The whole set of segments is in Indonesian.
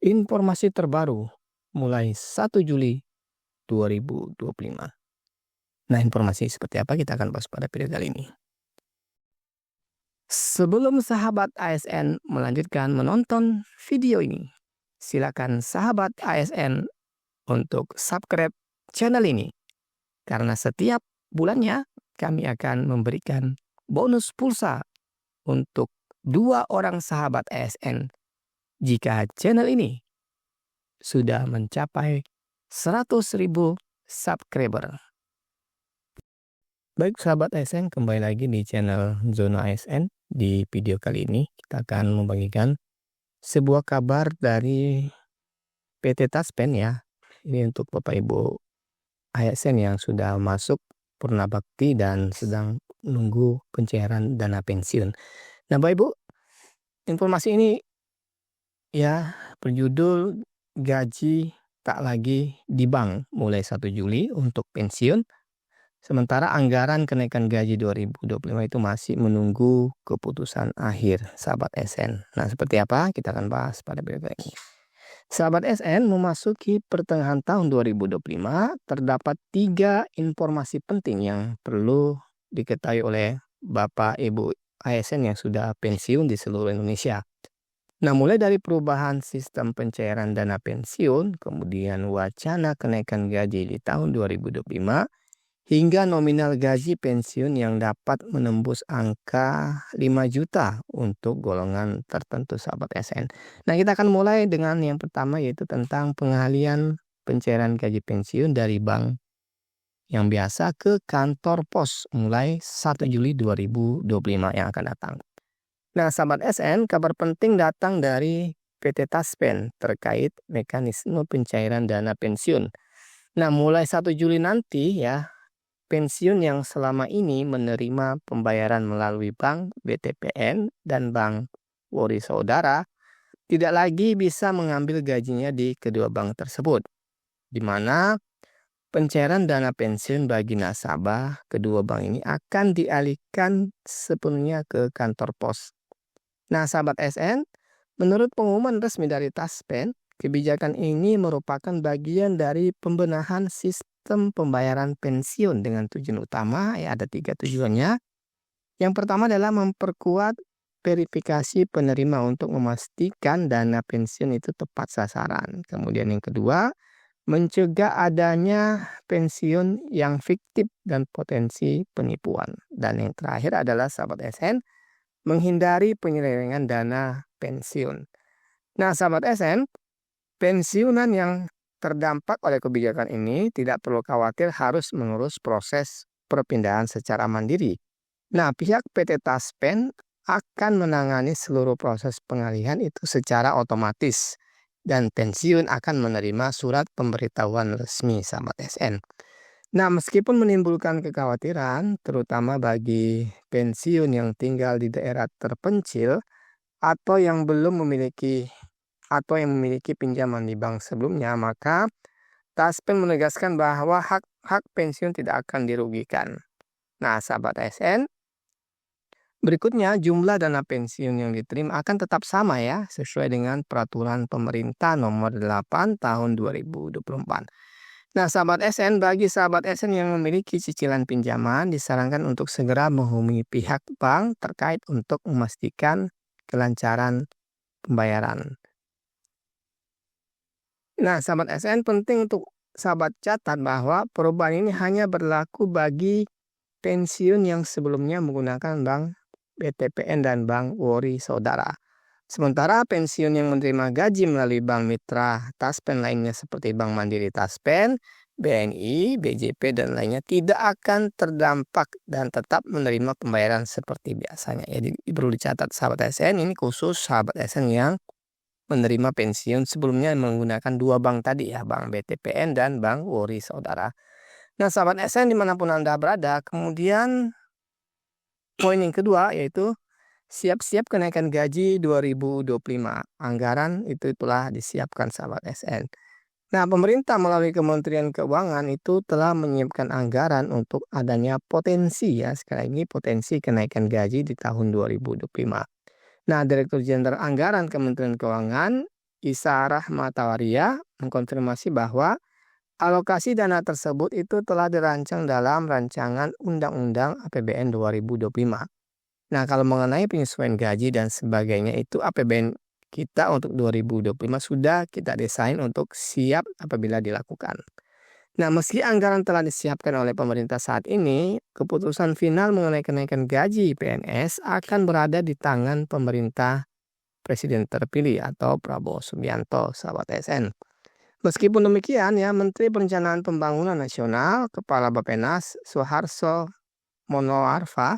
Informasi terbaru mulai 1 Juli 2025. Nah, informasi seperti apa kita akan bahas pada video kali ini. Sebelum sahabat ASN melanjutkan menonton video ini, silakan sahabat ASN untuk subscribe channel ini. Karena setiap bulannya kami akan memberikan bonus pulsa untuk 2 orang sahabat ASN jika channel ini sudah mencapai 100.000 subscriber. Baik sahabat ASN, kembali lagi di channel Zona ASN. Di video kali ini kita akan membagikan sebuah kabar dari PT Taspen ya. Ini untuk Bapak Ibu ASN yang sudah masuk Purna Bakti dan sedang menunggu pencairan dana pensiun. Nah Bapak Ibu, informasi ini ya berjudul gaji tak lagi di bank mulai 1 Juli untuk pensiun. Sementara anggaran kenaikan gaji 2025 itu masih menunggu keputusan akhir sahabat SN. Nah seperti apa? Kita akan bahas pada video ini. Sahabat SN, memasuki pertengahan tahun 2025, terdapat 3 informasi penting yang perlu diketahui oleh Bapak Ibu ASN yang sudah pensiun di seluruh Indonesia. Nah, mulai dari perubahan sistem pencairan dana pensiun, kemudian wacana kenaikan gaji di tahun 2025, hingga nominal gaji pensiun yang dapat menembus angka 5 juta untuk golongan tertentu sahabat SN. Nah, kita akan mulai dengan yang pertama yaitu tentang pengalihan pencairan gaji pensiun dari bank yang biasa ke kantor pos mulai 1 Juli 2025 yang akan datang. Nah, sahabat SN, kabar penting datang dari PT Taspen terkait mekanisme pencairan dana pensiun. Nah, mulai 1 Juli nanti ya, pensiun yang selama ini menerima pembayaran melalui bank BTPN dan bank Wori Saudara tidak lagi bisa mengambil gajinya di kedua bank tersebut, di mana pencairan dana pensiun bagi nasabah kedua bank ini akan dialihkan sepenuhnya ke kantor pos. Nah, sahabat SN, menurut pengumuman resmi dari Taspen, kebijakan ini merupakan bagian dari pembenahan sistem pembayaran pensiun dengan tujuan utama, ya ada 3 tujuannya. Yang pertama adalah memperkuat verifikasi penerima untuk memastikan dana pensiun itu tepat sasaran. Kemudian yang kedua, mencegah adanya pensiun yang fiktif dan potensi penipuan. Dan yang terakhir adalah sahabat SN, menghindari penyelewengan dana pensiun. Nah, sahabat SN, pensiunan yang terdampak oleh kebijakan ini tidak perlu khawatir harus mengurus proses perpindahan secara mandiri. Nah, pihak PT Taspen akan menangani seluruh proses pengalihan itu secara otomatis dan pensiun akan menerima surat pemberitahuan resmi sahabat SN. Nah, meskipun menimbulkan kekhawatiran, terutama bagi pensiun yang tinggal di daerah terpencil atau yang memiliki pinjaman di bank sebelumnya, maka Taspen menegaskan bahwa hak pensiun tidak akan dirugikan. Nah, sahabat ASN, berikutnya jumlah dana pensiun yang diterima akan tetap sama ya, sesuai dengan peraturan pemerintah nomor 8 tahun 2024. Nah, sahabat SN, bagi sahabat SN yang memiliki cicilan pinjaman disarankan untuk segera menghubungi pihak bank terkait untuk memastikan kelancaran pembayaran. Nah, sahabat SN, penting untuk sahabat catat bahwa perubahan ini hanya berlaku bagi pensiun yang sebelumnya menggunakan bank BTPN dan bank Wori Saudara. Sementara pensiun yang menerima gaji melalui bank mitra Taspen lainnya seperti Bank Mandiri Taspen, BNI, BJP, dan lainnya tidak akan terdampak dan tetap menerima pembayaran seperti biasanya. Jadi perlu dicatat sahabat SN, ini khusus sahabat SN yang menerima pensiun sebelumnya menggunakan 2 bank tadi ya, Bank BTPN dan Bank Wori Saudara. Nah, sahabat SN dimanapun Anda berada, kemudian poin yang kedua yaitu siap-siap kenaikan gaji 2025. Anggaran itulah disiapkan sahabat SN. Nah, pemerintah melalui Kementerian Keuangan itu telah menyiapkan anggaran untuk adanya potensi ya, sekali lagi potensi kenaikan gaji di tahun 2025. Nah, Direktur Jenderal Anggaran Kementerian Keuangan Isa Rahmatawaria mengkonfirmasi bahwa alokasi dana tersebut itu telah dirancang dalam rancangan Undang-Undang APBN 2025. Nah, kalau mengenai penyesuaian gaji dan sebagainya itu APBN kita untuk 2025 sudah kita desain untuk siap apabila dilakukan. Nah, meski anggaran telah disiapkan oleh pemerintah saat ini, keputusan final mengenai kenaikan gaji PNS akan berada di tangan pemerintah Presiden terpilih atau Prabowo Subianto, sahabat ASN. Meskipun demikian ya, Menteri Perencanaan Pembangunan Nasional, Kepala Bappenas Suharso Monoarfa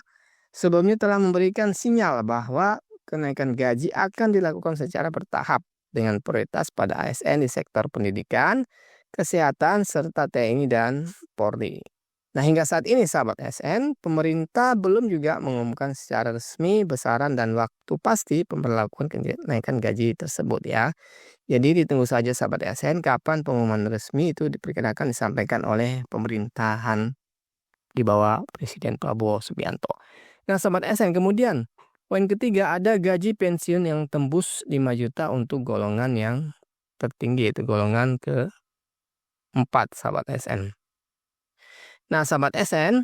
sebelumnya telah memberikan sinyal bahwa kenaikan gaji akan dilakukan secara bertahap dengan prioritas pada ASN di sektor pendidikan, kesehatan, serta TNI dan Polri. Nah, hingga saat ini sahabat ASN, pemerintah belum juga mengumumkan secara resmi besaran dan waktu pasti pemberlakuan kenaikan gaji tersebut ya. Jadi ditunggu saja sahabat ASN kapan pengumuman resmi itu diperkirakan disampaikan oleh pemerintahan di bawah Presiden Prabowo Subianto. Nah, sahabat ASN, kemudian poin ketiga ada gaji pensiun yang tembus 5 juta untuk golongan yang tertinggi, yaitu golongan ke-4 sahabat ASN. Nah, sahabat ASN,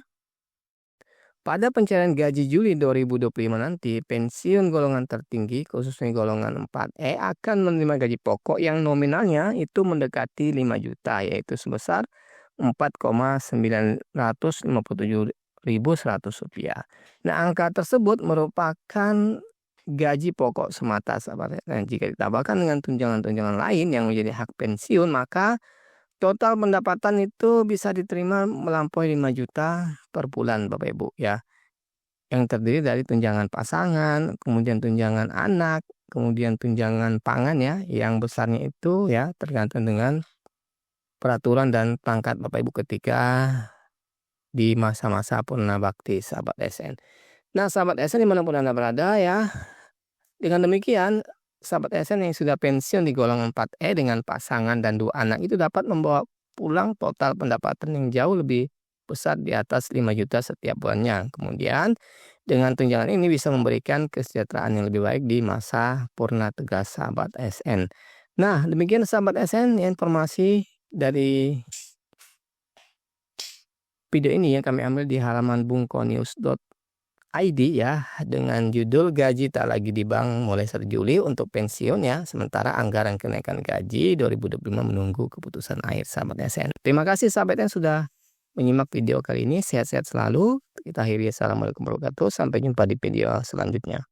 pada pencairan gaji Juli 2025 nanti, pensiun golongan tertinggi, khususnya golongan 4E, akan menerima gaji pokok yang nominalnya itu mendekati 5 juta, yaitu sebesar Rp4.957.100. Nah, angka tersebut merupakan gaji pokok semata, sahabat. Dan jika ditambahkan dengan tunjangan-tunjangan lain yang menjadi hak pensiun, maka total pendapatan itu bisa diterima melampaui 5 juta per bulan Bapak Ibu ya. Yang terdiri dari tunjangan pasangan, kemudian tunjangan anak, kemudian tunjangan pangan ya, yang besarnya itu ya tergantung dengan peraturan dan pangkat Bapak Ibu ketika di masa-masa purna bakti sahabat ASN. Nah, sahabat ASN dimanapun Anda berada ya, dengan demikian sahabat ASN yang sudah pensiun di golongan 4E dengan pasangan dan 2 anak itu dapat membawa pulang total pendapatan yang jauh lebih besar di atas 5 juta setiap bulannya. Kemudian dengan tunjangan ini bisa memberikan kesejahteraan yang lebih baik di masa purna tugas sahabat ASN. Nah, demikian sahabat ASN informasi dari video ini yang kami ambil di halaman bungkonews.id ya, dengan judul gaji tak lagi di bank mulai 1 Juli untuk pensiun ya, sementara anggaran kenaikan gaji 2025 menunggu keputusan akhir sahabat ASN. Terima kasih sahabat yang sudah menyimak video kali ini, sehat-sehat selalu. Kita akhiri, assalamualaikum warahmatullahi wabarakatuh, sampai jumpa di video selanjutnya.